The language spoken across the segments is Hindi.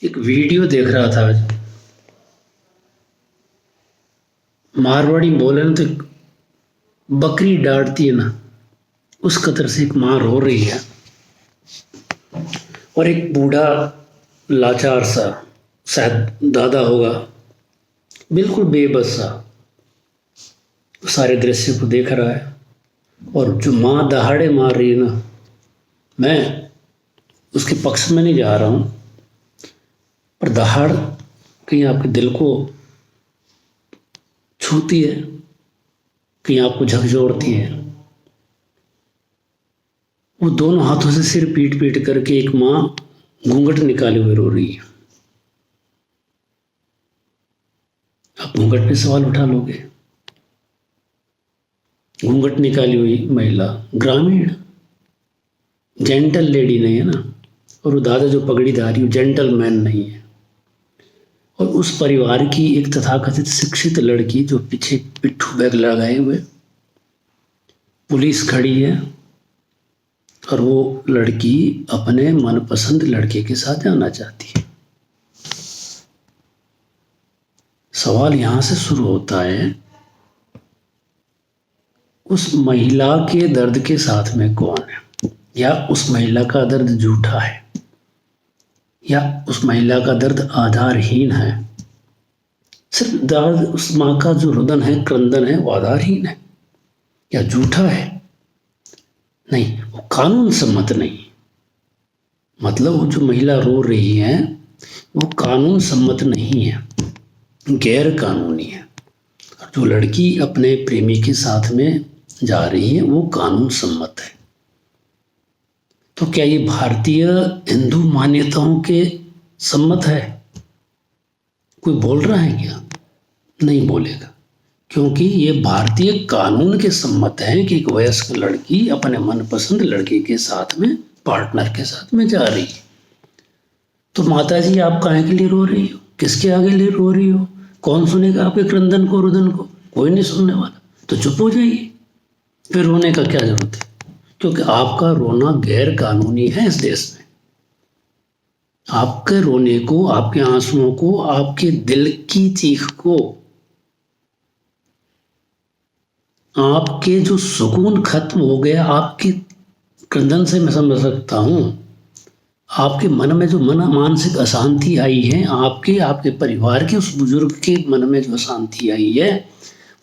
एक वीडियो देख रहा था आज। मारवाड़ी बोले ना तो बकरी डांटती है ना, उस कदर से एक माँ रो रही है और एक बूढ़ा लाचार सा, शायद दादा होगा, बिल्कुल बेबस सा सारे दृश्य को देख रहा है। और जो माँ दहाड़े मार रही है ना, मैं उसके पक्ष में नहीं जा रहा हूँ, पर दहाड़ कहीं आपके दिल को छूती है, कहीं आपको झकझोरती है। वो दोनों हाथों से सिर पीट पीट करके एक माँ घूंघट निकाले हुए रो रही है। आप घूंघट पे सवाल उठा लोगे? घूंघट निकाली हुई महिला ग्रामीण जेंटल लेडी नहीं है ना, और वो दादा जो पगड़ीधारी जेंटल मैन नहीं है। और उस परिवार की एक तथाकथित शिक्षित लड़की जो पीछे पिट्ठू बैग लगाए हुए, पुलिस खड़ी है और वो लड़की अपने मनपसंद लड़के के साथ जाना चाहती है। सवाल यहां से शुरू होता है, उस महिला के दर्द के साथ में कौन है? या उस महिला का दर्द झूठा है? या उस महिला का दर्द आधारहीन है? सिर्फ दर्द उस माँ का जो रुदन है, क्रंदन है, वो आधारहीन है या झूठा है? नहीं, वो कानून सम्मत नहीं। मतलब वो जो महिला रो रही है वो कानून सम्मत नहीं है, गैर कानूनी है। और जो लड़की अपने प्रेमी के साथ में जा रही है वो कानून सम्मत है। तो क्या ये भारतीय हिंदू मान्यताओं के सम्मत है? कोई बोल रहा है क्या? नहीं बोलेगा, क्योंकि ये भारतीय कानून के सम्मत है कि एक वयस्क लड़की अपने मनपसंद लड़के के साथ में, पार्टनर के साथ में जा रही है। तो माता जी आप काहे के लिए रो रही हो? किसके आगे लिए रो रही हो? कौन सुनेगा आपके क्रंदन को, रुदन को? कोई नहीं सुनने वाला। तो चुप हो जाइए, फिर रोने का क्या जरूरत है? क्योंकि आपका रोना गैर कानूनी है इस देश में। आपके रोने को, आपके आंसुओं को, आपके दिल की चीख को, आपके जो सुकून खत्म हो गया आपके क्रंदन से मैं समझ सकता हूं। आपके मन में जो मानसिक अशांति आई है, आपके परिवार के उस बुजुर्ग के मन में जो अशांति आई है,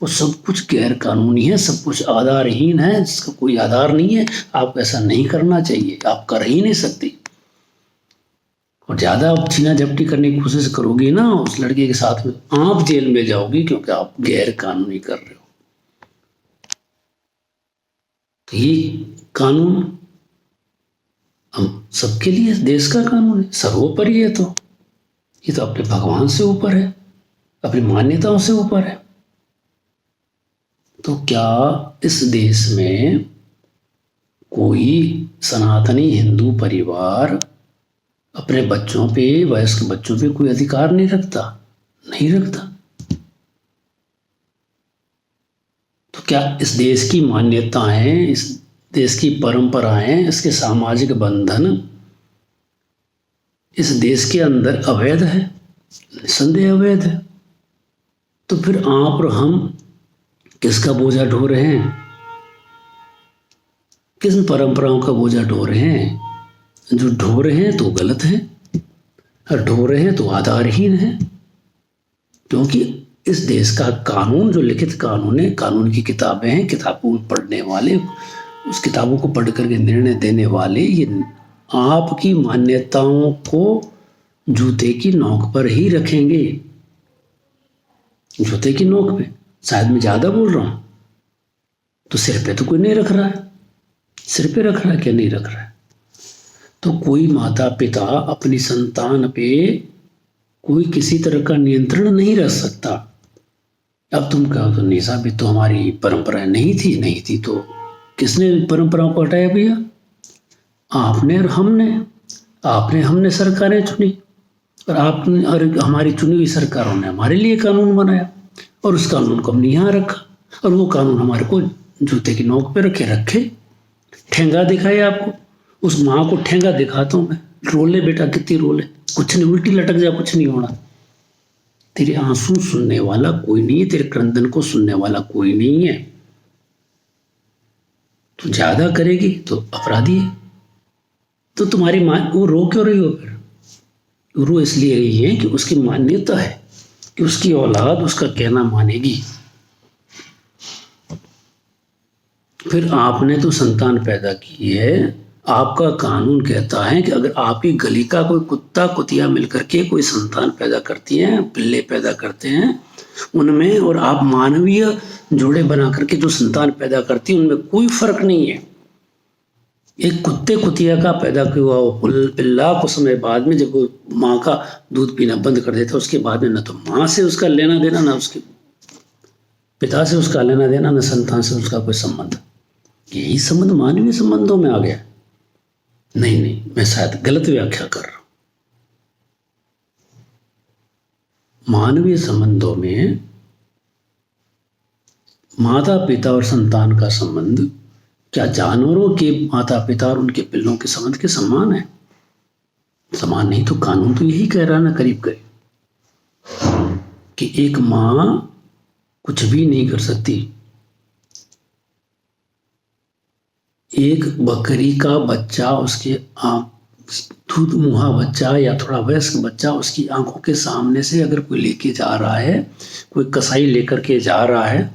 वो सब कुछ गैर कानूनी है, सब कुछ आधारहीन है, जिसका कोई आधार नहीं है। आपको ऐसा नहीं करना चाहिए, आप कर ही नहीं सकते। और ज्यादा आप छीना झपटी करने की कोशिश करोगी ना उस लड़के के साथ में, आप जेल में जाओगी, क्योंकि आप गैर कानूनी कर रहे हो। तो ये कानून हम सबके लिए, देश का कानून है, सर्वोपरि है। तो ये तो अपने भगवान से ऊपर है, अपनी मान्यताओं से ऊपर है। तो क्या इस देश में कोई सनातनी हिंदू परिवार अपने बच्चों पे, वयस्क बच्चों पे कोई अधिकार नहीं रखता? नहीं रखता। तो क्या इस देश की मान्यताएं, इस देश की परंपराएं, इसके सामाजिक बंधन इस देश के अंदर अवैध है? निसंदेह अवैध है। तो फिर आप और हम किसका बोझा ढो रहे हैं? किस परंपराओं का बोझा ढो रहे हैं? जो ढो रहे हैं तो गलत है, और ढो रहे हैं तो आधारहीन है। क्योंकि इस देश का कानून जो लिखित कानून है, कानून की किताबें हैं, किताबों पढ़ने वाले, उस किताबों को पढ़ करके निर्णय देने वाले, ये आपकी मान्यताओं को जूते की नोक पर ही रखेंगे। जूते की नोक पे। शायद मैं ज्यादा बोल रहा हूं, तो सिर पे तो कोई नहीं रख रहा है। सिर पे रख रहा है क्या? नहीं रख रहा है। तो कोई माता पिता अपनी संतान पे कोई किसी तरह का नियंत्रण नहीं रख सकता। अब तुम कहो तो नहीं साहब, तो हमारी परंपराएं नहीं थी तो किसने परंपराओं को हटाया भैया? आपने और हमने। आपने हमने सरकारें चुनी, और आपने और हमारी चुनी हुई सरकारों ने हमारे लिए कानून बनाया, और उस कानून को हमने यहाँ रखा, और वो कानून हमारे को जूते की नोक पे रखे। ठेंगा दिखाए आपको, उस माँ को ठेंगा दिखाता हूँ मैं, रोले बेटा कितनी रोले। कुछ नहीं, उल्टी लटक जा, कुछ नहीं होना। तेरे आंसू सुनने वाला कोई नहीं है, तेरे क्रंदन को सुनने वाला कोई नहीं है। तू ज्यादा करेगी तो अपराधी है। तो तुम्हारी मां वो रो क्यों रही हो फिर? रो इसलिए रही है कि उसकी मान्यता है कि उसकी औलाद उसका कहना मानेगी। फिर आपने तो संतान पैदा की है, आपका कानून कहता है कि अगर आपकी गली का कोई कुत्ता कुतिया मिलकर के कोई संतान पैदा करती हैं, पिल्ले पैदा करते हैं उनमें, और आप मानवीय जोड़े बना करके जो संतान पैदा करती हैं उनमें कोई फर्क नहीं है। एक कुत्ते कुतिया का पैदा हुआ वो पिल्ला कुछ समय बाद में जब वो माँ का दूध पीना बंद कर देता है, उसके बाद में न तो माँ से उसका लेना देना, ना उसके पिता से उसका लेना देना, न संतान से उसका कोई संबंध। यही संबंध मानवीय संबंधों में आ गया। नहीं नहीं, मैं शायद गलत व्याख्या कर रहा हूं। मानवीय संबंधों में माता पिता और संतान का संबंध क्या जानवरों के माता पिता और उनके पिल्लों के संबंध के समान है? समान नहीं। तो कानून तो यही कह रहा है ना करीब करीब कि एक मां कुछ भी नहीं कर सकती। एक बकरी का बच्चा, उसके दूध मुहा बच्चा या थोड़ा वयस्क बच्चा उसकी आंखों के सामने से अगर कोई लेके जा रहा है, कोई कसाई लेकर के जा रहा है,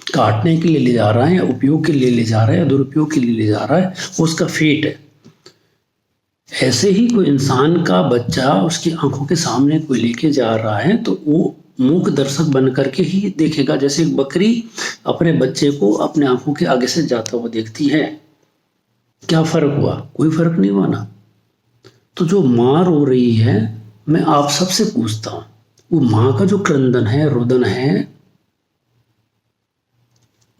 काटने के लिए ले जा रहा है या उपयोग के लिए ले जा रहा है या दुरुपयोग के लिए ले जा रहा है, वो उसका फेट है। ऐसे ही कोई इंसान का बच्चा उसकी आंखों के सामने कोई लेके जा रहा है तो वो मूक दर्शक बन करके ही देखेगा, जैसे एक बकरी अपने बच्चे को अपने आंखों के आगे से जाता हुआ देखती है। क्या फर्क हुआ? कोई फर्क नहीं हुआ ना। तो जो मां रो रही है, मैं आप सबसे पूछता हूं, वो मां का जो क्रंदन है, रोदन है,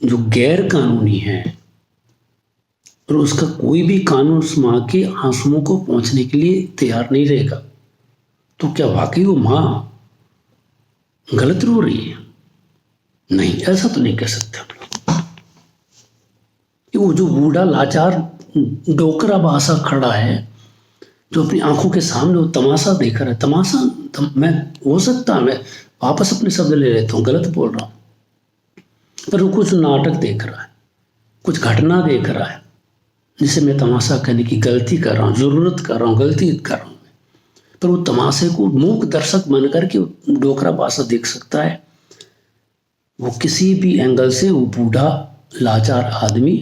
जो गैर कानूनी है और उसका कोई भी कानून उस मां के आंसुओं को पहुंचने के लिए तैयार नहीं रहेगा, तो क्या वाकई वो मां गलत रो रही है? नहीं, ऐसा तो नहीं कह सकते हम लोग। वो जो बूढ़ा लाचार डोकरा बासा खड़ा है, जो अपनी आंखों के सामने वो तमाशा देख रहा है, तमाशा मैं हो सकता मैं वापस अपने शब्द ले लेता हूँ, गलत बोल रहा हूँ, पर वो कुछ नाटक देख रहा है, कुछ घटना देख रहा है जिसे मैं तमाशा करने की गलती कर रहा हूँ, जरूरत कर रहा हूँ, गलती कर रहा हूँ। पर वो तमाशे को मूक दर्शक बन करके डोकरा बासा देख सकता है। वो किसी भी एंगल से वो बूढ़ा लाचार आदमी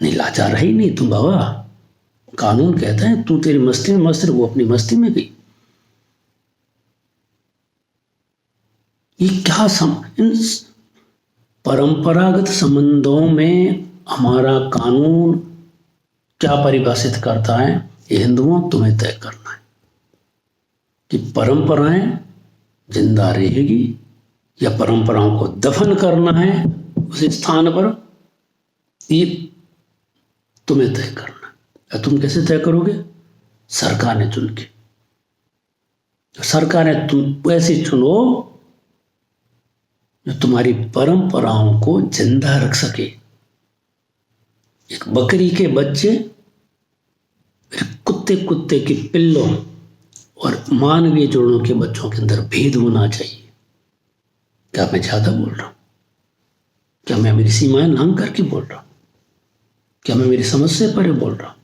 नहीं, लाचार है ही नहीं तुम बाबा। कानून कहता है तू तेरी मस्ती में मस्त, वो अपनी मस्ती में गई। ये क्या इन परंपरागत संबंधों में हमारा कानून क्या परिभाषित करता है, ये हिंदुओं तुम्हें तय करना है कि परंपराएं जिंदा रहेगी या परंपराओं को दफन करना है उस स्थान पर, ये तुम्हें तय करना है। तुम कैसे तय करोगे? सरकार ने चुन के, सरकार ने तुम ऐसे चुनो जो तुम्हारी परंपराओं को जिंदा रख सके। एक बकरी के बच्चे, कुत्ते के पिल्लों और मानवीय जोड़ों के बच्चों के अंदर भेद होना चाहिए। क्या मैं ज्यादा बोल रहा हूं? क्या मैं मेरी सीमाएं लांघ करके बोल रहा हूं? क्या मैं मेरी समझ से परे बोल रहा हूं?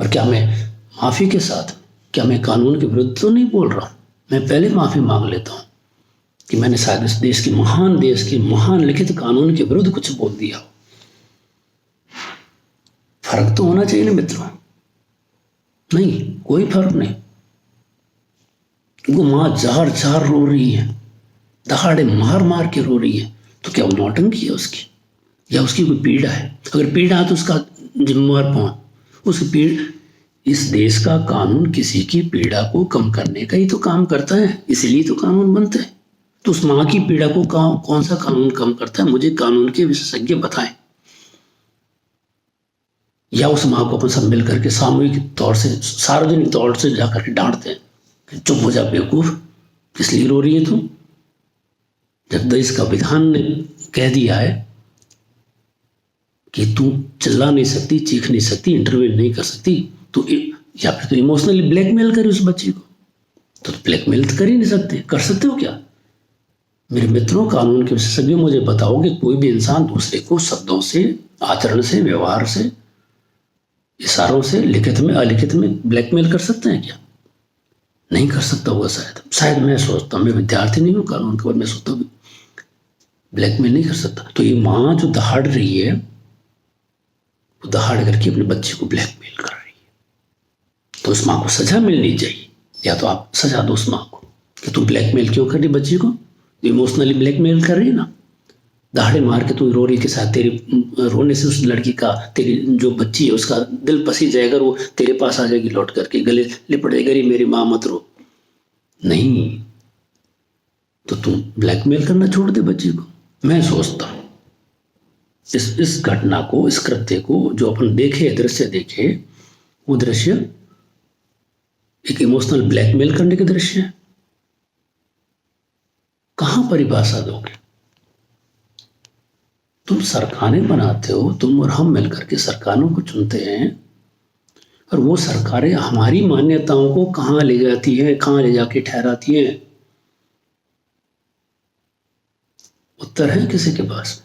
और क्या मैं माफी के साथ, क्या मैं कानून के विरुद्ध तो नहीं बोल रहा हूं? मैं पहले माफी मांग लेता हूं कि मैंने शायद इस देश के महान लिखित कानून के विरुद्ध कुछ बोल दिया हो। फर्क तो होना चाहिए ना मित्रों। नहीं, कोई फर्क नहीं। वो मां जार जार रो रही है, दहाड़े मार मार के रो रही है, तो क्या वो नौटंकी है उसकी, या उसकी कोई पीड़ा है? अगर पीड़ा है तो उसका जिम्मेवार कौन? उसकी पीड़ा, इस देश का कानून किसी की पीड़ा को कम करने का ही तो काम करता है, इसलिए तो कानून बनते हैं। तो उस मां की पीड़ा को कौन सा कानून कम करता है? मुझे कानून के विशेषज्ञ बताएं। या उस मां को अपन सब मिल करके सामूहिक तौर से, सार्वजनिक तौर से जाकर के डांटते हैं कि चुप हो जा बेवकूफ, किस लिए रो रही है तू? जब देश का विधान ने कह दिया है कि तू चिल्ला नहीं सकती, चीख नहीं सकती, इंटरव्यू नहीं कर सकती, तो या फिर तो इमोशनली ब्लैकमेल करे उस बच्ची को। तो ब्लैकमेल तो कर ही नहीं सकते। कर सकते हो क्या? मेरे मित्रों, कानून के विशेषज्ञों, मुझे बताओ कि कोई भी इंसान दूसरे को शब्दों से, आचरण से, व्यवहार से, इशारों से, लिखित में अलिखित में ब्लैकमेल कर सकते हैं क्या? नहीं कर सकता होगा शायद मैं सोचता हूँ, मैं विद्यार्थी नहीं हूँ कानून के, मैं सोचता हूँ ब्लैकमेल नहीं कर सकता। तो ये माँ जो दहाड़ रही है, वो दहाड़ करके अपने बच्चे को ब्लैकमेल कर रही है, तो उस माँ को सजा मिलनी चाहिए। या तो आप सजा दो उस माँ को कि तू ब्लैकमेल क्यों कर रही बच्ची को, इमोशनली ब्लैकमेल कर रही है ना, दहाड़े मार के तू रो रही के साथ, तेरे रोने से उस लड़की का, तेरी जो बच्ची है उसका दिल पसी जाएगा, वो तेरे पास आ जाएगी लौट करके, गले लिपट जाएगी, मेरी माँ मत रो। नहीं, तो तुम ब्लैकमेल करना छोड़ दे बच्ची को। मैं सोचता हूँ इस घटना को, इस कृत्य को जो अपन देखे, दृश्य देखे, वो दृश्य एक इमोशनल ब्लैकमेल करने के दृश्य है। कहां परिभाषा दोगे? तुम सरकारें बनाते हो, तुम और हम मिलकर के सरकारों को चुनते हैं, और वो सरकारें हमारी मान्यताओं को कहां ले जाती है, कहां ले जाके ठहराती है? उत्तर है किसी के पास?